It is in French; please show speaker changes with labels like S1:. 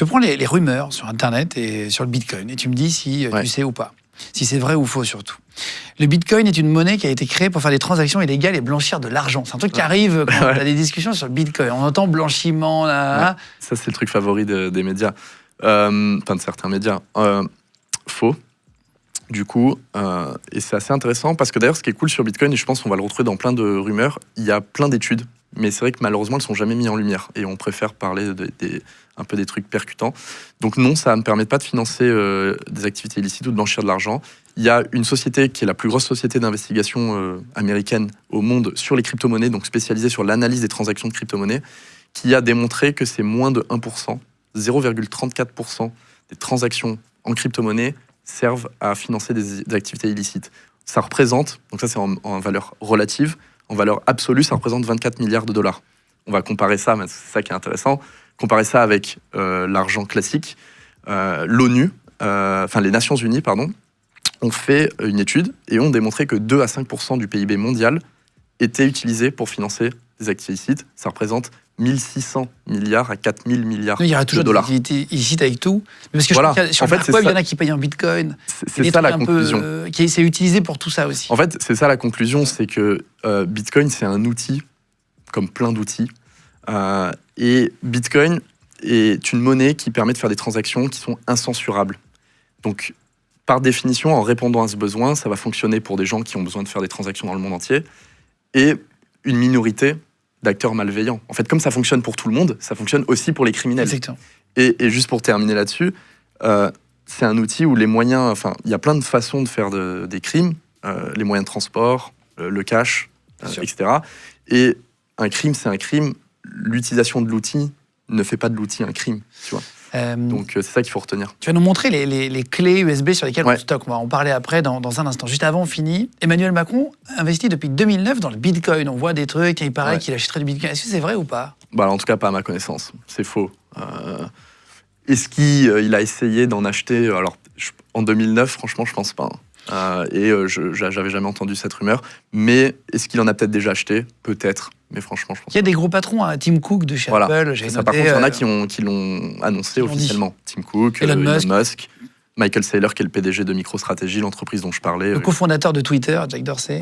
S1: te prends les rumeurs sur Internet et sur le Bitcoin et tu me dis si tu sais ou pas, si c'est vrai ou faux surtout. Le Bitcoin est une monnaie qui a été créée pour faire des transactions illégales et blanchir de l'argent. C'est un truc qui arrive quand on a des discussions sur le Bitcoin. On entend blanchiment, là.
S2: Ça, c'est le truc favori des médias, enfin de certains médias. Faux. Du coup, et c'est assez intéressant parce que d'ailleurs, ce qui est cool sur Bitcoin, et je pense qu'on va le retrouver dans plein de rumeurs, il y a plein d'études, mais c'est vrai que malheureusement, elles ne sont jamais mises en lumière et on préfère parler un peu des trucs percutants. Donc non, ça ne me permet pas de financer des activités illicites ou de blanchir de l'argent. Il y a une société qui est la plus grosse société d'investigation américaine au monde sur les crypto-monnaies, donc spécialisée sur l'analyse des transactions de crypto-monnaies, qui a démontré que c'est moins de 1%, 0,34% des transactions en crypto-monnaie servent à financer des activités illicites. Ça représente, donc ça c'est en valeur relative, en valeur absolue, ça représente 24 milliards de dollars. On va comparer ça, mais c'est ça qui est intéressant, comparer ça avec l'argent classique. L'ONU, enfin les Nations Unies, pardon, ont fait une étude et ont démontré que 2 à 5% du PIB mondial était utilisé pour financer des activités illicites. Ça représente 1600 milliards à 4000 milliards de dollars.
S1: Il y aura toujours des activités illicites avec tout. Mais parce que
S2: voilà.
S1: je crois sur le dark web, il y en a qui payent en Bitcoin.
S2: C'est ça la conclusion.
S1: C'est utilisé pour tout ça aussi.
S2: En fait, c'est ça la conclusion, c'est que Bitcoin, c'est un outil, comme plein d'outils. Et Bitcoin est une monnaie qui permet de faire des transactions qui sont incensurables. Donc, par définition, en répondant à ce besoin, ça va fonctionner pour des gens qui ont besoin de faire des transactions dans le monde entier et une minorité d'acteurs malveillants. En fait, comme ça fonctionne pour tout le monde, ça fonctionne aussi pour les criminels.
S1: Exactement.
S2: Et juste pour terminer là-dessus, c'est un outil où les moyens... Enfin, il y a plein de façons de faire des crimes, les moyens de transport, le cash, etc. Et un crime, c'est un crime. L'utilisation de l'outil ne fait pas de l'outil un crime, tu vois. Donc, c'est ça qu'il faut retenir.
S1: Tu vas nous montrer les clés USB sur lesquelles on stocke. On va en parler après dans un instant. Juste avant, on finit. Emmanuel Macron investit depuis 2009 dans le Bitcoin. On voit des trucs, il paraît qu'il achèterait du Bitcoin. Est-ce que c'est vrai ou pas?
S2: Bah, en tout cas, pas à ma connaissance. C'est faux. Est-ce qu'il a essayé d'en acheter? Alors, en 2009, franchement, je pense pas. J'avais jamais entendu cette rumeur. Mais est-ce qu'il en a peut-être déjà acheté? Peut-être. Mais franchement, je pense.
S1: Il y a des gros patrons, Tim Cook de chez Apple.
S2: Ça, par contre, il y en a qui l'ont annoncé officiellement. Tim Cook, Elon Musk, Michael Saylor, qui est le PDG de MicroStrategy, l'entreprise dont je parlais.
S1: Le cofondateur de Twitter, Jack Dorsey.